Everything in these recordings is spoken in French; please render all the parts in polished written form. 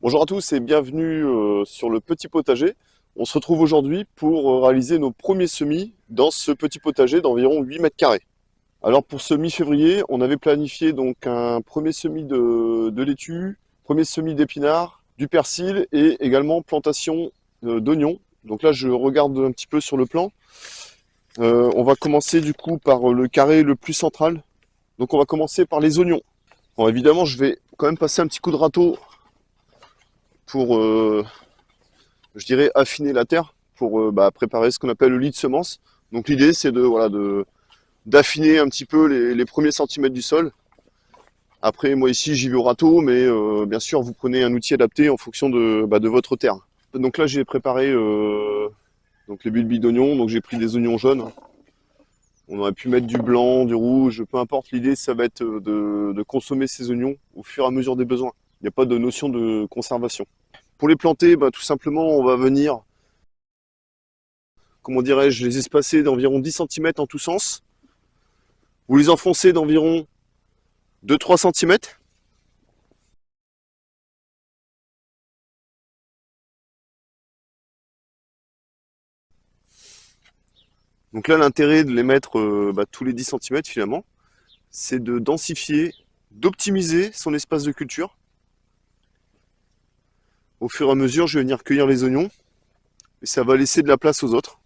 Bonjour à tous et bienvenue sur le petit potager. On se retrouve aujourd'hui pour réaliser nos premiers semis dans ce petit potager d'environ 8 mètres carrés. Alors pour ce mi-février, on avait planifié donc un premier semis de laitue, premier semis d'épinards, du persil et également plantation d'oignons. Donc là je regarde un petit peu sur le plan. On va commencer du coup par le carré le plus central. Donc on va commencer par les oignons. Bon évidemment je vais quand même passer un petit coup de râteau pour je dirais, affiner la terre pour préparer ce qu'on appelle le lit de semence. Donc l'idée, c'est d'affiner un petit peu les premiers centimètres du sol. Après, moi ici, j'y vais au râteau, mais bien sûr, vous prenez un outil adapté en fonction de votre terre. Donc là, j'ai préparé donc les bulbes d'oignons. Donc j'ai pris des oignons jaunes. On aurait pu mettre du blanc, du rouge, peu importe. L'idée, ça va être de consommer ces oignons au fur et à mesure des besoins. Il n'y a pas de notion de conservation. Pour les planter, tout simplement, on va venir, comment dirais-je, les espacer d'environ 10 cm en tous sens. Vous les enfoncez d'environ 2-3 cm. Donc là, l'intérêt de les mettre tous les 10 cm finalement, c'est de densifier, d'optimiser son espace de culture. Au fur et à mesure, je vais venir cueillir les oignons et ça va laisser de la place aux autres.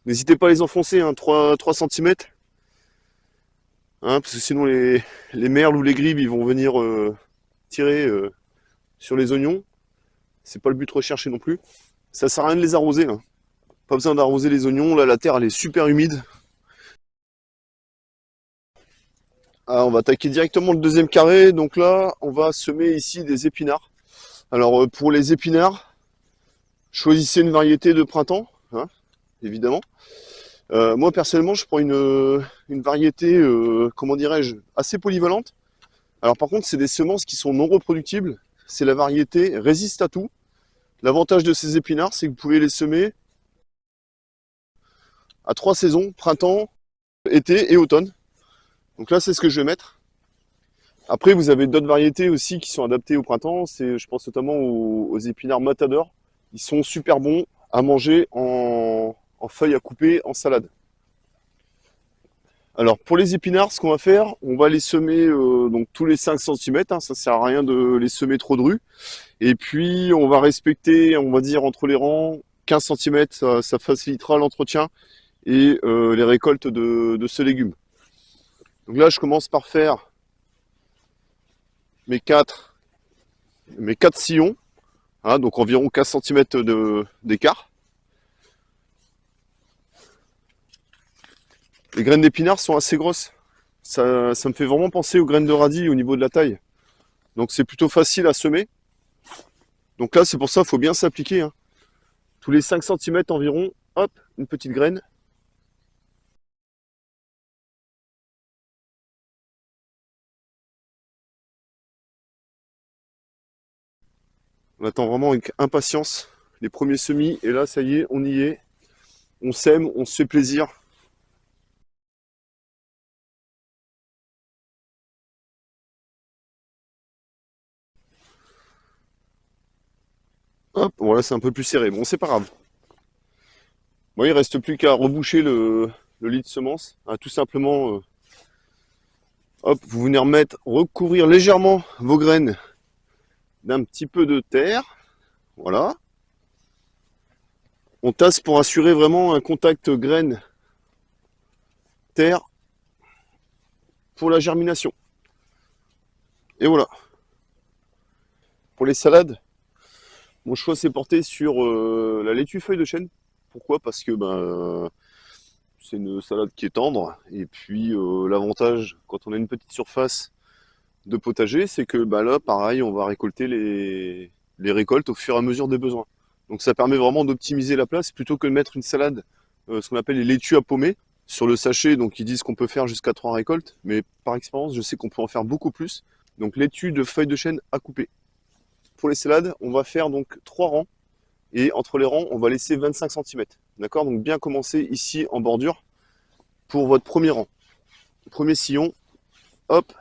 N'hésitez pas à les enfoncer, 3 cm, parce que sinon les merles ou les gribes ils vont venir tirer sur les oignons. C'est pas le but recherché non plus. Ça sert à rien de les arroser. Pas besoin d'arroser les oignons. Là, la terre elle est super humide. Ah, on va attaquer directement le deuxième carré. Donc là, on va semer ici des épinards. Alors pour les épinards, choisissez une variété de printemps, évidemment. Moi personnellement, je prends une variété, comment dirais-je, assez polyvalente. Alors par contre, c'est des semences qui sont non reproductibles. C'est la variété résiste à tout. L'avantage de ces épinards, c'est que vous pouvez les semer à 3 saisons, printemps, été et automne. Donc là, c'est ce que je vais mettre. Après, vous avez d'autres variétés aussi qui sont adaptées au printemps. Je pense notamment aux épinards Matador. Ils sont super bons à manger en feuilles à couper en salade. Alors pour les épinards, ce qu'on va faire, on va les semer donc tous les 5 cm. Ça sert à rien de les semer trop drus. Et puis on va respecter, on va dire entre les rangs, 15 cm. Ça facilitera l'entretien et les récoltes de ce légume. Donc là, je commence par faire mes 4 sillons. Donc environ 15 cm d'écart. Les graines d'épinards sont assez grosses. Ça me fait vraiment penser aux graines de radis au niveau de la taille. Donc c'est plutôt facile à semer. Donc là, c'est pour ça qu'il faut bien s'appliquer. Tous les 5 cm environ, hop, une petite graine. On attend vraiment avec impatience les premiers semis. Et là, ça y est, on y est. On sème, on se fait plaisir. Hop, voilà, c'est un peu plus serré. Bon, c'est pas grave. Bon, il reste plus qu'à reboucher le lit de semences. Tout simplement, hop, vous venez remettre, recouvrir légèrement vos graines d'un petit peu de terre. Voilà. On tasse pour assurer vraiment un contact graine-terre pour la germination. Et voilà. Pour les salades, mon choix s'est porté sur la laitue feuille de chêne. Pourquoi? Parce que c'est une salade qui est tendre. Et puis l'avantage, quand on a une petite surface de potager, c'est que là, pareil, on va récolter les récoltes au fur et à mesure des besoins. Donc ça permet vraiment d'optimiser la place plutôt que de mettre une salade, ce qu'on appelle les laitues à paumer. Sur le sachet, donc ils disent qu'on peut faire jusqu'à 3 récoltes, mais par expérience, je sais qu'on peut en faire beaucoup plus. Donc laitue de feuilles de chêne à couper. Pour les salades, on va faire donc 3 rangs, et entre les rangs, on va laisser 25 cm. D'accord? Donc bien commencer ici en bordure pour votre premier rang. Premier sillon, hop,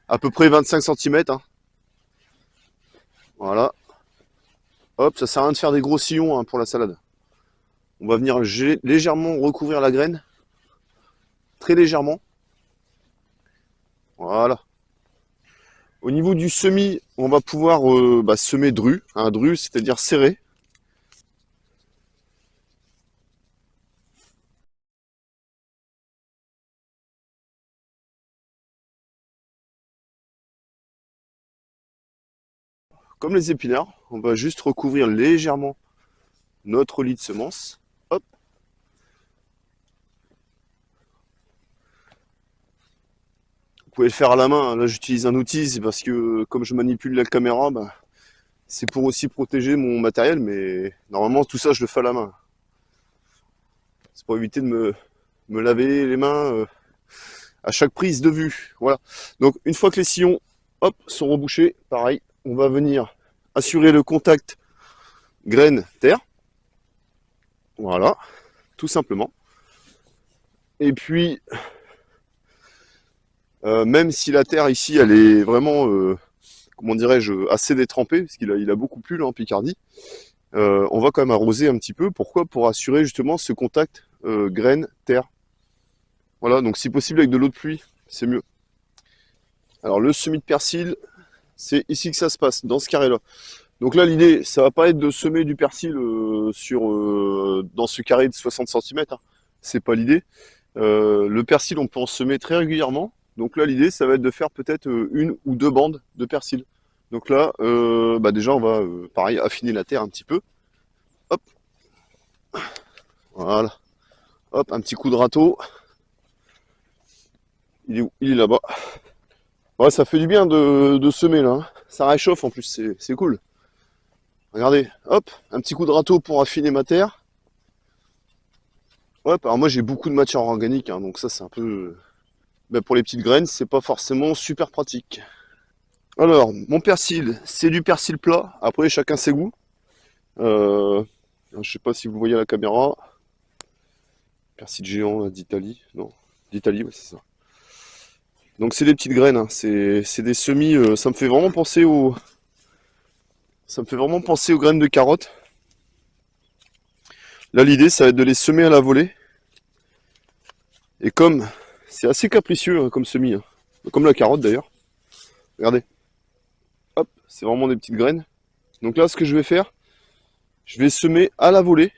à peu près 25 cm. Hein. Voilà. Hop, ça sert à rien de faire des gros sillons hein, pour la salade. On va venir légèrement recouvrir la graine. Très légèrement. Voilà. Au niveau du semis, on va pouvoir semer dru. Un dru, c'est-à-dire serré. Comme les épinards, on va juste recouvrir légèrement notre lit de semences. Hop. Vous pouvez le faire à la main. Là, j'utilise un outil, c'est parce que comme je manipule la caméra, c'est pour aussi protéger mon matériel, mais normalement, tout ça, je le fais à la main. C'est pour éviter de me laver les mains à chaque prise de vue. Voilà. Donc, une fois que les sillons, hop, sont rebouchés, pareil, on va venir assurer le contact graine-terre. Voilà, tout simplement. Et puis, même si la terre ici, elle est vraiment, comment dirais-je, assez détrempée, parce qu'il a beaucoup plu là en Picardie, on va quand même arroser un petit peu. Pourquoi? Pour assurer justement ce contact graine-terre. Voilà, donc si possible avec de l'eau de pluie, c'est mieux. Alors le semis de persil, c'est ici que ça se passe, dans ce carré-là. Donc là, l'idée, ça va pas être de semer du persil dans ce carré de 60 cm. Hein. C'est pas l'idée. Le persil, on peut en semer très régulièrement. Donc là, l'idée, ça va être de faire peut-être une ou deux bandes de persil. Donc là, déjà, on va, pareil, affiner la terre un petit peu. Hop. Voilà. Hop, un petit coup de râteau. Il est où? Il est là-bas. Ouais, ça fait du bien de semer là. Hein. Ça réchauffe en plus, c'est cool. Regardez, hop, un petit coup de râteau pour affiner ma terre. Hop, alors moi j'ai beaucoup de matière organique, hein, donc ça c'est un peu... pour les petites graines, c'est pas forcément super pratique. Alors, mon persil, c'est du persil plat. Après, chacun ses goûts. Je sais pas si vous voyez à la caméra. Persil géant d'Italie. Non, d'Italie, ouais, c'est ça. Donc c'est des petites graines, hein. C'est des semis. Ça me fait vraiment penser aux graines de carottes. Là, l'idée, ça va être de les semer à la volée. Et comme c'est assez capricieux hein, comme semis, hein. Comme la carotte d'ailleurs. Regardez. Hop, c'est vraiment des petites graines. Donc là, ce que je vais faire, je vais semer à la volée.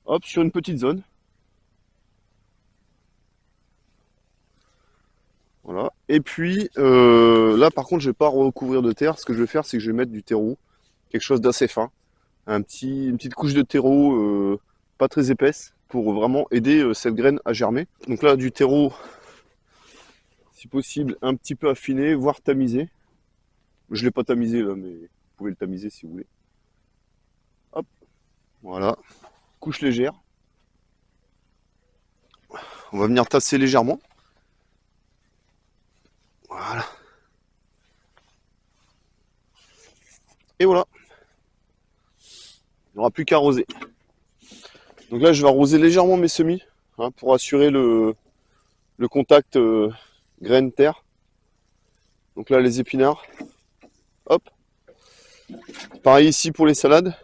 Hop, sur une petite zone. Voilà. Et puis là, par contre, je vais pas recouvrir de terre. Ce que je vais faire, c'est que je vais mettre du terreau, quelque chose d'assez fin, une petite couche de terreau pas très épaisse pour vraiment aider cette graine à germer. Donc là, du terreau, si possible, un petit peu affiné, voire tamisé. Je l'ai pas tamisé là, mais vous pouvez le tamiser si vous voulez. Hop, voilà, couche légère. On va venir tasser légèrement. Voilà. Et voilà. Il n'y aura plus qu'à arroser. Donc là, je vais arroser légèrement mes semis hein, pour assurer le contact graine-terre. Donc là, les épinards. Hop. Pareil ici pour les salades.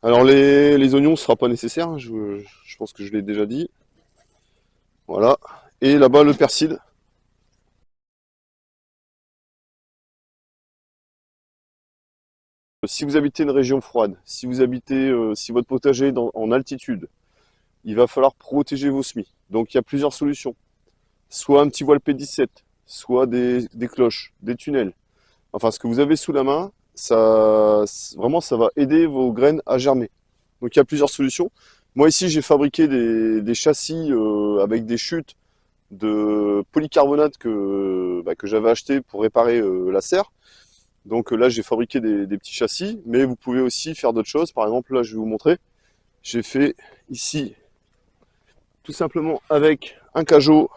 Alors les oignons, ce sera pas nécessaire. Hein, je pense que je l'ai déjà dit. Voilà. Et là-bas, le persil. Si vous habitez une région froide, si votre potager est en altitude, il va falloir protéger vos semis. Donc il y a plusieurs solutions. Soit un petit voile P17, soit des cloches, des tunnels. Enfin, ce que vous avez sous la main, vraiment, ça va aider vos graines à germer. Donc il y a plusieurs solutions. Moi ici, j'ai fabriqué des châssis avec des chutes de polycarbonate que j'avais acheté pour réparer la serre. Donc là, j'ai fabriqué des petits châssis, mais vous pouvez aussi faire d'autres choses. Par exemple, là, je vais vous montrer. J'ai fait ici, tout simplement avec un cajot.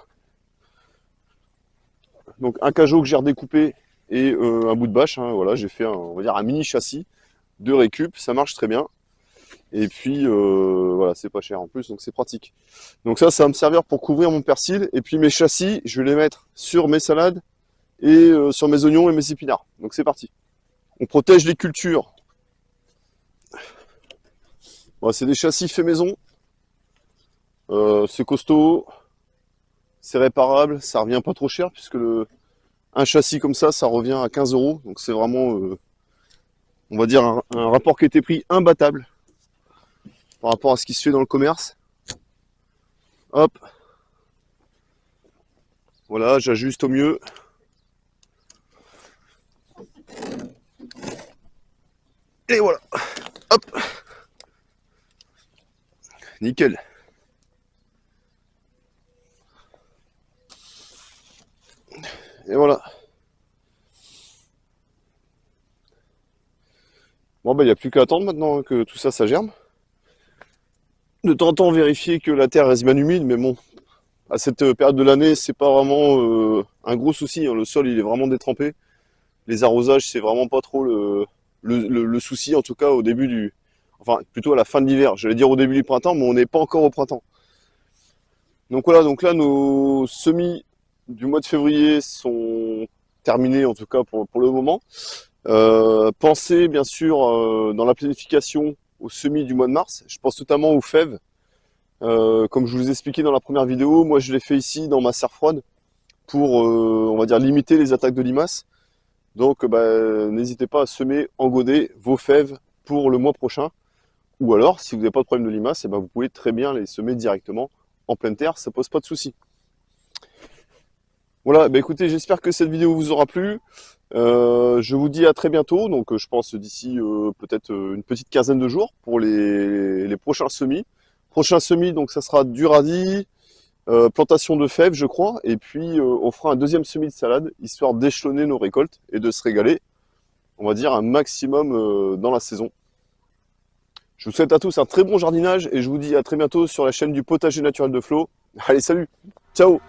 Donc un cajot que j'ai redécoupé et un bout de bâche. Hein, voilà, j'ai fait on va dire un mini châssis de récup. Ça marche très bien. Et puis voilà, c'est pas cher en plus, donc c'est pratique. Donc ça va me servir pour couvrir mon persil. Et puis mes châssis, je vais les mettre sur mes salades et sur mes oignons et mes épinards. Donc c'est parti. On protège les cultures. Bon, c'est des châssis faits maison. C'est costaud, c'est réparable, ça revient pas trop cher puisque un châssis comme ça revient à 15 euros. Donc c'est vraiment, on va dire, un rapport qui était pris imbattable par rapport à ce qui se fait dans le commerce. Hop. Voilà, j'ajuste au mieux. Et voilà. Hop. Nickel. Et voilà. Bon, bah, il n'y a plus qu'à attendre maintenant que tout ça, ça germe. De temps en temps, vérifier que la terre reste bien humide, mais bon, à cette période de l'année, c'est pas vraiment un gros souci, hein. Le sol, il est vraiment détrempé. Les arrosages, c'est vraiment pas trop le souci, en tout cas au début enfin, plutôt à la fin de l'hiver. J'allais dire au début du printemps, mais on n'est pas encore au printemps. Donc voilà, donc là, nos semis du mois de février sont terminés, en tout cas pour le moment. Pensez bien sûr dans la planification aux semis du mois de mars. Je pense notamment aux fèves. Comme je vous ai expliqué dans la première vidéo, moi je l'ai fait ici dans ma serre froide pour, on va dire, limiter les attaques de limaces. Donc bah, n'hésitez pas à semer en godet vos fèves pour le mois prochain. Ou alors, si vous n'avez pas de problème de limaces, eh ben, vous pouvez très bien les semer directement en pleine terre, ça pose pas de souci. Voilà, bah écoutez, j'espère que cette vidéo vous aura plu. Je vous dis à très bientôt, donc je pense d'ici peut-être une petite quinzaine de jours pour les prochains semis. Prochain semis, donc ça sera du radis, plantation de fèves, je crois, et puis on fera un deuxième semis de salade, histoire d'échelonner nos récoltes et de se régaler, on va dire, un maximum dans la saison. Je vous souhaite à tous un très bon jardinage et je vous dis à très bientôt sur la chaîne du potager naturel de Flo. Allez, salut, ciao!